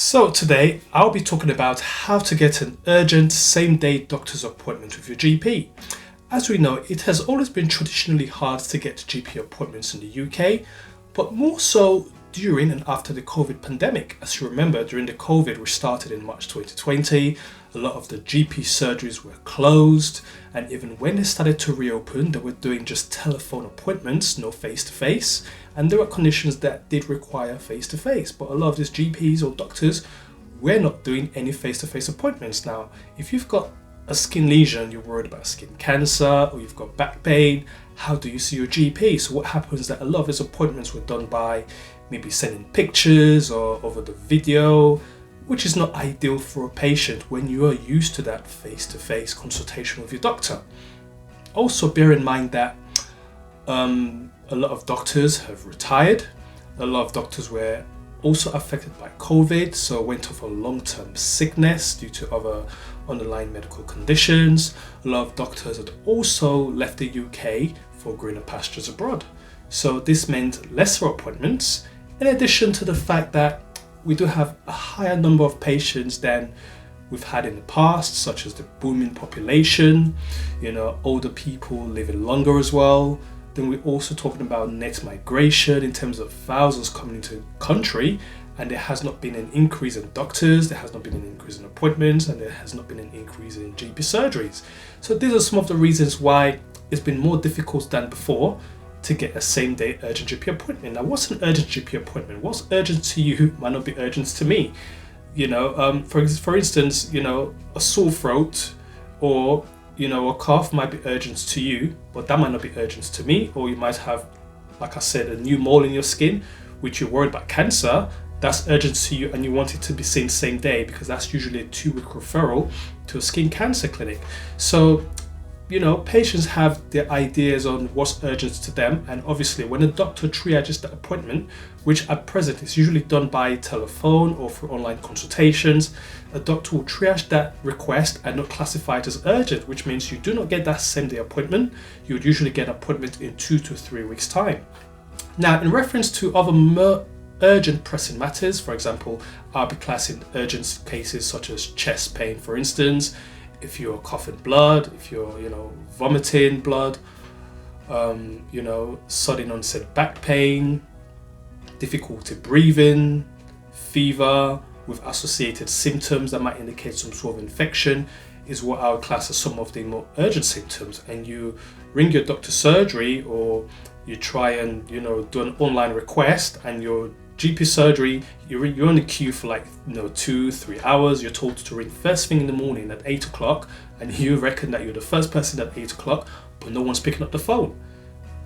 So today I'll be talking about how to get an urgent same-day doctor's appointment with your GP. As we know, it has always been traditionally hard to get GP appointments in the UK, but more so during and after the COVID pandemic. As you remember, during the COVID, which started in March 2020, a lot of the GP surgeries were closed, and even when they started to reopen, they were doing just telephone appointments, no face-to-face, and there were conditions that did require face-to-face, but a lot of these GPs or doctors were not doing any face-to-face appointments. Now, if you've got a skin lesion, you're worried about skin cancer, or you've got back pain, how do you see your GP? So what happens is that a lot of these appointments were done by maybe sending pictures or over the video, which is not ideal for a patient when you are used to that face-to-face consultation with your doctor. Also bear in mind that a lot of doctors have retired. A lot of doctors were also affected by COVID, so went off on long-term sickness due to other underlying medical conditions. A lot of doctors had also left the UK for greener pastures abroad. So this meant lesser appointments, in addition to the fact that we do have a higher number of patients than we've had in the past, such as the booming population, older people living longer as well. Then we're also talking about net migration in terms of thousands coming into the country, and there has not been an increase in doctors, there has not been an increase in appointments, and there has not been an increase in GP surgeries. So these are some of the reasons why it's been more difficult than before to get a same-day urgent GP appointment. Now, what's an urgent GP appointment? What's urgent to you might not be urgent to me. For instance, a sore throat or a cough might be urgent to you, but that might not be urgent to me. Or you might have, like I said, a new mole in your skin, which you're worried about cancer. That's urgent to you, and you want it to be seen same day because that's usually a 2-week referral to a skin cancer clinic. So patients have their ideas on what's urgent to them, and obviously when a doctor triages the appointment, which at present is usually done by telephone or through online consultations, a doctor will triage that request and not classify it as urgent, which means you do not get that same day appointment. You would usually get an appointment in 2 to 3 weeks time. Now, in reference to other more urgent pressing matters, for example, I'll be classing urgent cases such as chest pain, for instance. If you're coughing blood, if you're, vomiting blood, sudden onset back pain, difficulty breathing, fever with associated symptoms that might indicate some sort of infection is what I would class as some of the more urgent symptoms. And you ring your doctor's surgery, or you try and, do an online request, and your GP surgery, you're on the queue for 2-3 hours. You're told to ring first thing in the morning at 8 o'clock, and you reckon that you're the first person at 8 o'clock, but no one's picking up the phone.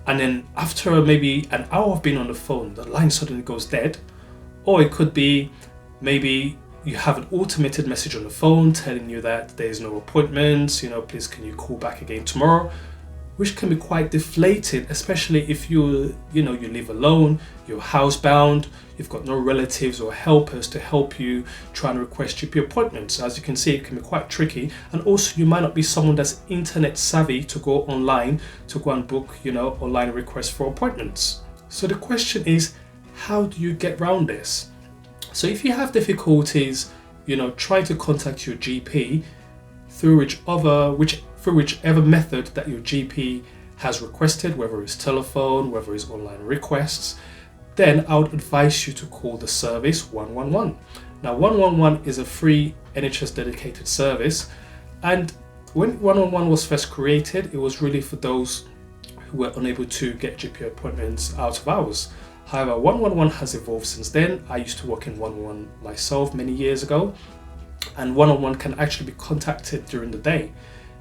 And then after maybe an hour of being on the phone, the line suddenly goes dead. Or it could be maybe you have an automated message on the phone telling you that there's no appointments, please can you call back again tomorrow, which can be quite deflating, especially if you live alone, you're housebound, you've got no relatives or helpers to help you try and request GP appointments. As you can see, it can be quite tricky. And also you might not be someone that's internet savvy to go online to go and book, online requests for appointments. So the question is, how do you get around this? So if you have difficulties, trying to contact your GP through whichever method that your GP has requested, whether it's telephone, whether it's online requests, then I would advise you to call the service 111. Now, 111 is a free NHS dedicated service, and when 111 was first created, it was really for those who were unable to get GP appointments out of hours. However, 111 has evolved since then. I used to work in 111 myself many years ago, and 111 can actually be contacted during the day.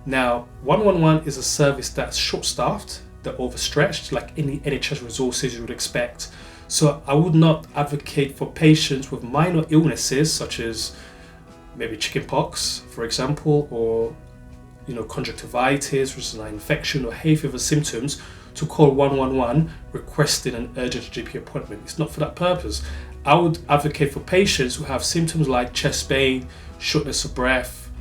Now, 111 is a service that's short-staffed, they're overstretched, like any NHS resources you would expect. So I would not advocate for patients with minor illnesses such as maybe chickenpox, for example, or conjunctivitis, which is an infection, or hay fever symptoms, to call 111 requesting an urgent GP appointment. It's not for that purpose. I would advocate for patients who have symptoms like chest pain, shortness of breath,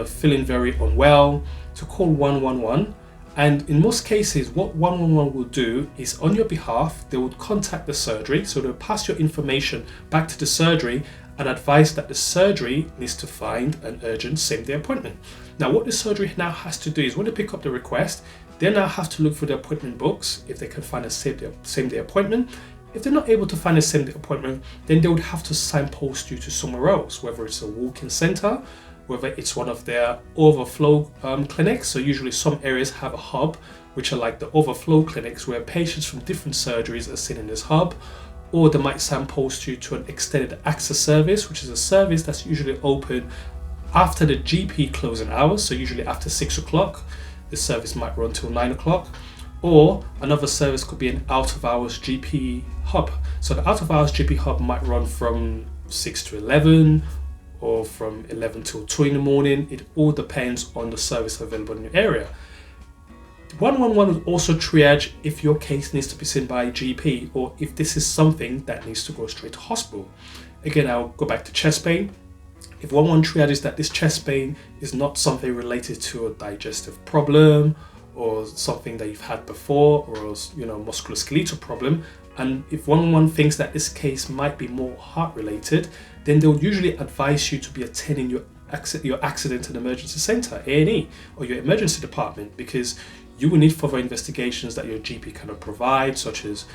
feeling very unwell, to call 111. And in most cases, what 111 will do is, on your behalf, they would contact the surgery. So they'll pass your information back to the surgery, and advise that the surgery needs to find an urgent same-day appointment. Now, what the surgery now has to do is when they pick up the request, they now have to look for the appointment books if they can find a same-day appointment. If they're not able to find a same-day appointment, then they would have to signpost you to somewhere else, whether it's a walk-in center, whether it's one of their overflow clinics. So usually some areas have a hub, which are like the overflow clinics where patients from different surgeries are seen in this hub, or they might signpost you to an extended access service, which is a service that's usually open after the GP closing hours. So usually after 6 o'clock, the service might run till 9 o'clock. Or another service could be an out-of-hours GP hub. So the out-of-hours GP hub might run from 6 to 11 or from 11 till 2 in the morning. It all depends on the service available in your area. 111 will also triage if your case needs to be seen by a GP or if this is something that needs to go straight to hospital. Again, I'll go back to chest pain. If 111 triages that this chest pain is not something related to a digestive problem or something that you've had before, or musculoskeletal problem, and if 111 thinks that this case might be more heart related, then they'll usually advise you to be attending your accident and emergency center, A&E, or your emergency department, because you will need further investigations that your GP cannot provide, such as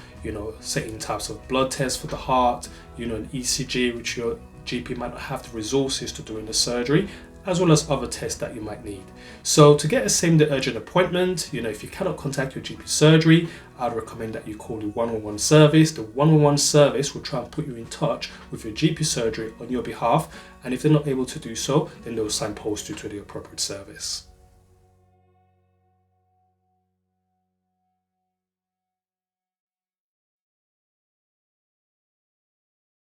certain types of blood tests for the heart, an ECG, which your GP might not have the resources to do in the surgery, as well as other tests that you might need. So to get a same-day urgent appointment, if you cannot contact your GP surgery, I'd recommend that you call the 111 service. The 111 service will try and put you in touch with your GP surgery on your behalf, and if they're not able to do so, then they'll signpost you to the appropriate service.